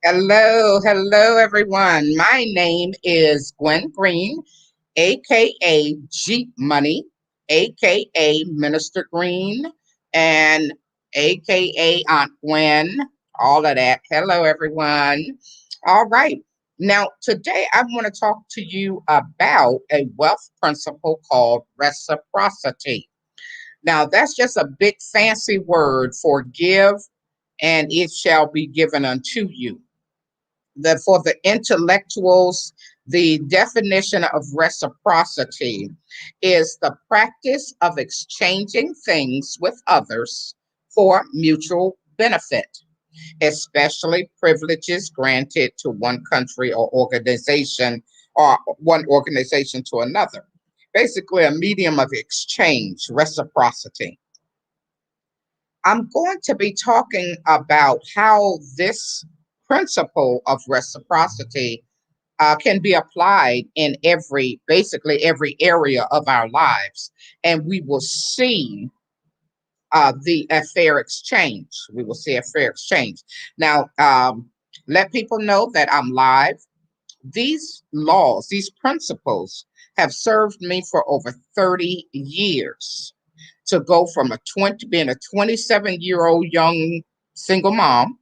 Hello, everyone. My name is Gwen Green, aka Jeep Money, aka Minister Green, and aka Aunt Gwen. All of that. Hello, everyone. All right. Now, today I want to talk to you about a wealth principle called reciprocity. Now, that's just a big fancy word for give, and it shall be given unto you. That for the intellectuals, the definition of reciprocity is the practice of exchanging things with others for mutual benefit, especially privileges granted to one country or one organization to another. Basically, a medium of exchange, reciprocity. I'm going to be talking about how this principle of reciprocity can be applied in basically every area of our lives, and we will see the a fair exchange. We will see a fair exchange. Now, let people know that I'm live. These laws, these principles, have served me for over 30 years to go from being a 27-year-old young single mom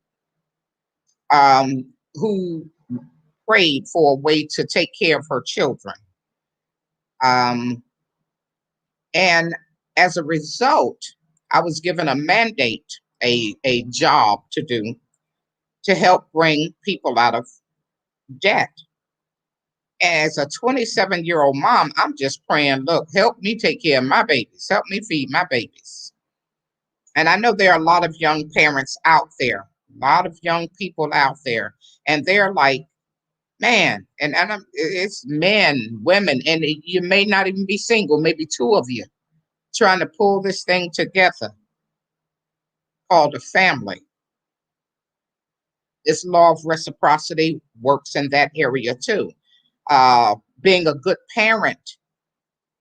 who prayed for a way to take care of her children. Um, and as a result, I was given a mandate, a job to do to help bring people out of debt. As a 27-year-old mom, I'm just praying, look, help me take care of my babies, help me feed my babies. And I know there are a lot of young parents out there, a lot of young people out there, and they're like, man, it's men, women, and you may not even be single, maybe two of you trying to pull this thing together called a family. This law of reciprocity works in that area too. Being a good parent,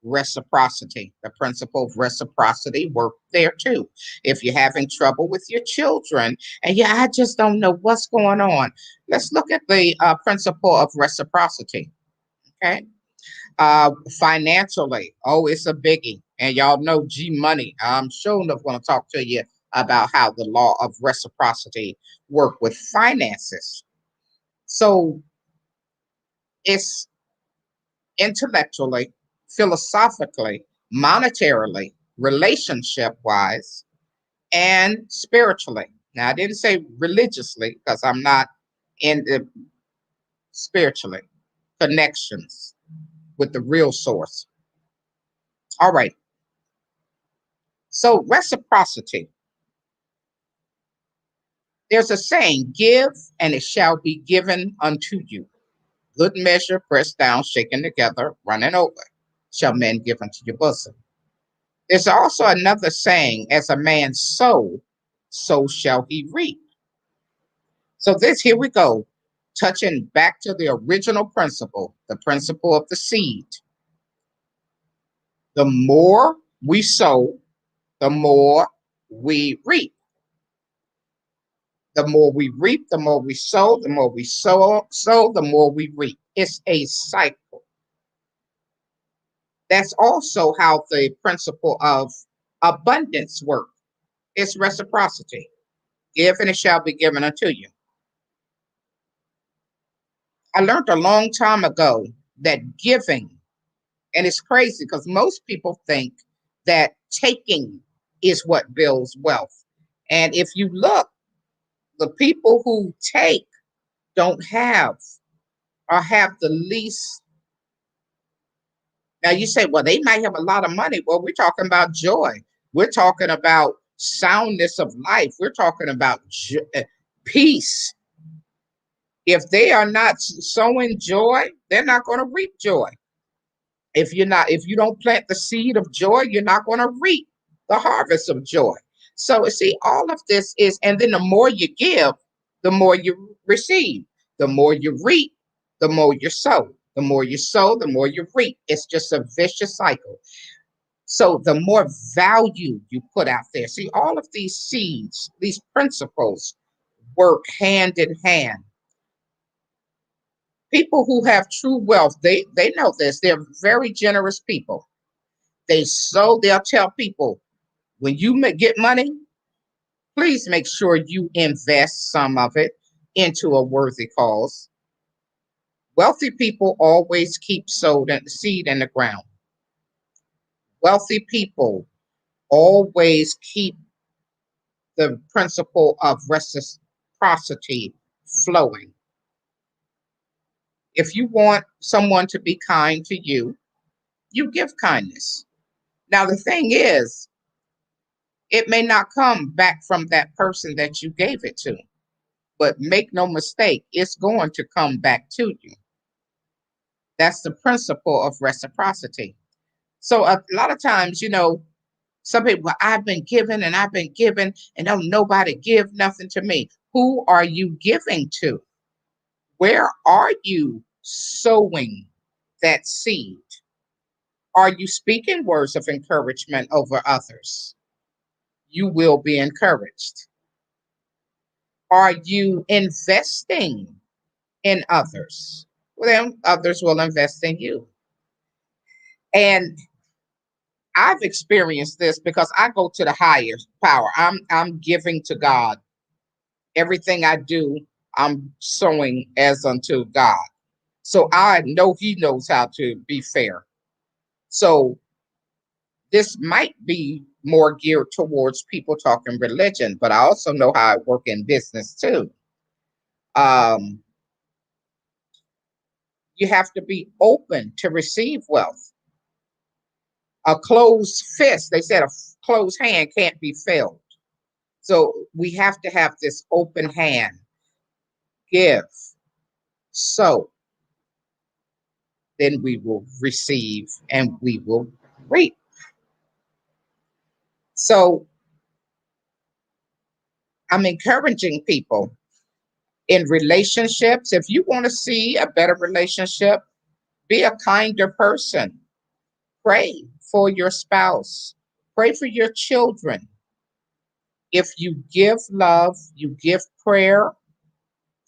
reciprocity, the principle of reciprocity work there too. If you're having trouble with your children and I just don't know what's going on, let's look at the principle of reciprocity. Okay. Financially, oh, it's a biggie. And y'all know G Money. I'm sure enough going to talk to you about how the law of reciprocity work with finances. So it's intellectually, philosophically, monetarily, relationship wise, and spiritually. Now, I didn't say religiously because I'm not in the spiritually connections with the real source. All right. So, reciprocity. There's a saying, give and it shall be given unto you. Good measure, pressed down, shaken together, running over, shall men give unto your bosom. There's also another saying, as a man sow, so shall he reap. So here we go, touching back to the original principle, the principle of the seed. The more we sow, the more we reap. The more we reap, the more we sow, the more we sow, the more we reap. It's a cycle. That's also how the principle of abundance works. It's reciprocity. Give and it shall be given unto you. I learned a long time ago that giving, and it's crazy because most people think that taking is what builds wealth. And if you look, the people who take don't have or have the least. Now you say, well, they might have a lot of money. Well, we're talking about joy. We're talking about soundness of life. We're talking about peace. If they are not sowing joy, they're not going to reap joy. If you don't plant the seed of joy, you're not going to reap the harvest of joy. So see, all of this is, and then the more you give, the more you receive. The more you reap, the more you sow. The more you sow, the more you reap. It's just a vicious cycle. So the more value you put out there, see, all of these seeds, these principles work hand in hand. People who have true wealth, they know this. They're very generous people. They'll tell people, when you get money, please make sure you invest some of it into a worthy cause. Wealthy people always keep sowed and seed in the ground. Wealthy people always keep the principle of reciprocity flowing. If you want someone to be kind to you, you give kindness. Now, the thing is, it may not come back from that person that you gave it to, but make no mistake, it's going to come back to you. That's the principle of reciprocity. So, a lot of times, some people, well, I've been given and I've been given, and don't nobody give nothing to me. Who are you giving to? Where are you sowing that seed? Are you speaking words of encouragement over others? You will be encouraged. Are you investing in others? Well, then others will invest in you. And I've experienced this because I go to the highest power. I'm giving to God. Everything I do, I'm sowing as unto God. So I know He knows how to be fair. So this might be more geared towards people talking religion, but I also know how I work in business too. Um, you have to be open to receive wealth. A closed fist, they said a closed hand can't be filled. So we have to have this open hand. Give. So then we will receive and we will reap. So I'm encouraging people in relationships. If you want to see a better relationship, be a kinder person. Pray for your spouse. Pray for your children. If you give love, you give prayer,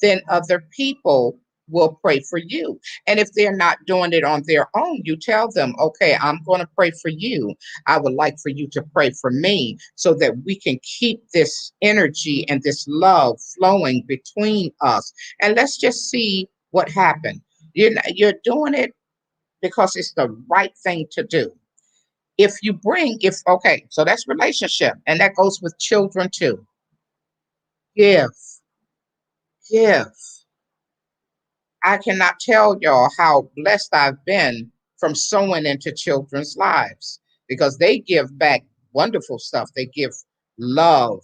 then other people will pray for you. And if they're not doing it on their own, you tell them, okay, I'm going to pray for you. I would like for you to pray for me so that we can keep this energy and this love flowing between us. And let's just see what happened. You're doing it because it's the right thing to do. Okay, so that's relationship, and that goes with children too. Give, give. I cannot tell y'all how blessed I've been from sowing into children's lives because they give back wonderful stuff. They give love,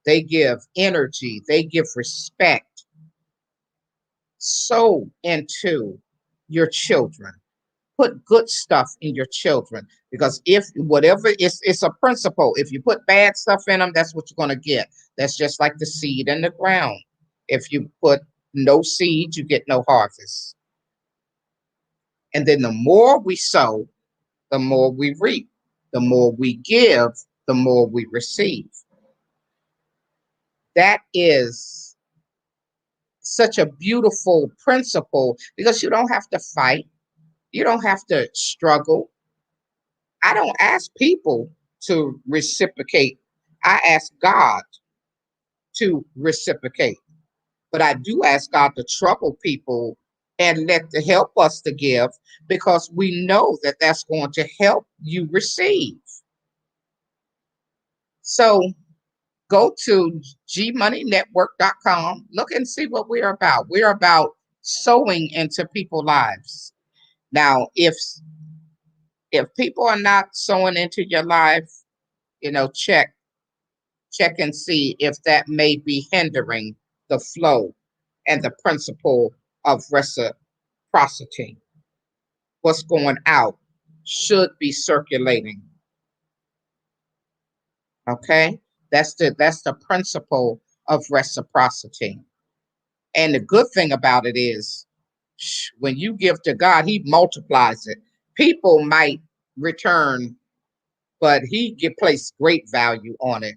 they give energy, they give respect. Sow into your children. Put good stuff in your children because if whatever it's a principle. If you put bad stuff in them, that's what you're going to get. That's just like the seed in the ground. If you put no seed, you get no harvest. And then the more we sow, the more we reap. The more we give, the more we receive. That is such a beautiful principle because you don't have to fight. You don't have to struggle. I don't ask people to reciprocate. I ask God to reciprocate. But I do ask God to trouble people and let to help us to give because we know that that's going to help you receive. So go to gmoneynetwork.com. Look and see what we're about. We're about sowing into people's lives. Now, if people are not sowing into your life, check and see if that may be hindering the flow and the principle of reciprocity. What's going out should be circulating. Okay? That's the principle of reciprocity. And the good thing about it is when you give to God, He multiplies it. People might return, but He get place great value on it.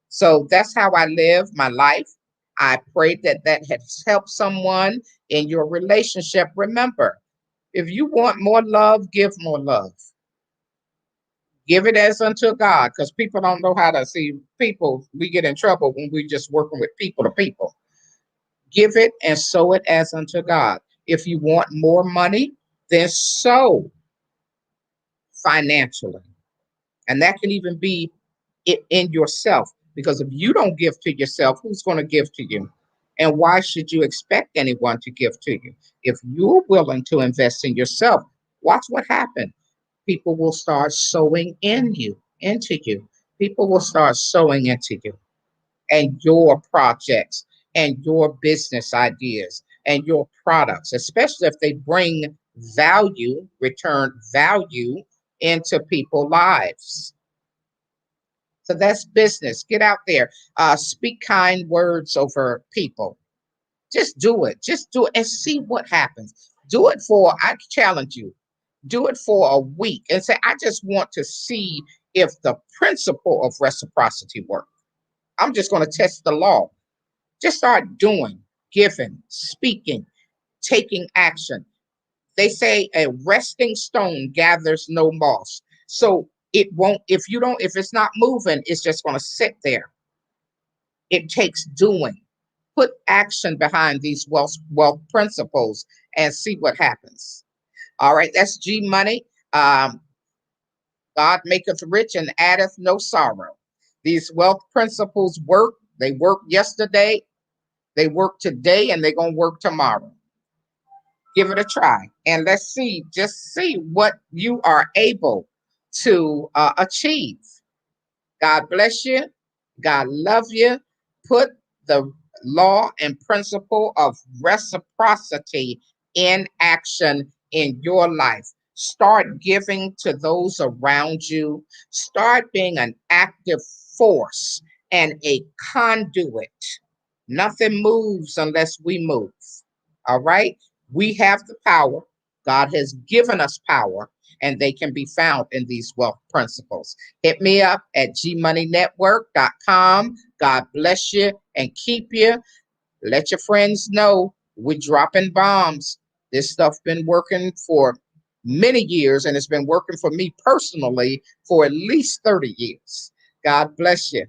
So that's how I live my life. I pray that that has helped someone in your relationship. Remember, if you want more love, give more love. Give it as unto God, because people don't know how to see people. We get in trouble when we just working with people to people. Give it and sow it as unto God. If you want more money, then sow financially. And that can even be it in yourself. Because if you don't give to yourself, who's going to give to you? And why should you expect anyone to give to you? If you're willing to invest in yourself, watch what happens. People will start sowing in you, into you. People will start sowing into you and your projects and your business ideas and your products, especially if they bring value, return value into people's lives. So that's business. Get out there, speak kind words over people. Just do it. Just do it and see what happens. Do it for, I challenge you, do it for a week and say, I just want to see if the principle of reciprocity works. I'm just going to test the law. Just start doing, giving, speaking, taking action. They say a resting stone gathers no moss. So it won't, if you don't, if it's not moving, it's just going to sit there. It takes doing. Put action behind these wealth principles and see what happens. All right, that's G Money. God maketh rich and addeth no sorrow. These wealth principles work. They worked yesterday, they work today, and they're going to work tomorrow. Give it a try. And let's see, just see what you are able to achieve. God bless you. God love you. Put the law and principle of reciprocity in action in your life. Start giving to those around you. Start being an active force and a conduit. Nothing moves unless we move. All right? We have the power. God has given us power, and they can be found in these wealth principles. Hit me up at gmoneynetwork.com. God bless you and keep you. Let your friends know we're dropping bombs. This stuff been working for many years, and it's been working for me personally for at least 30 years. God bless you.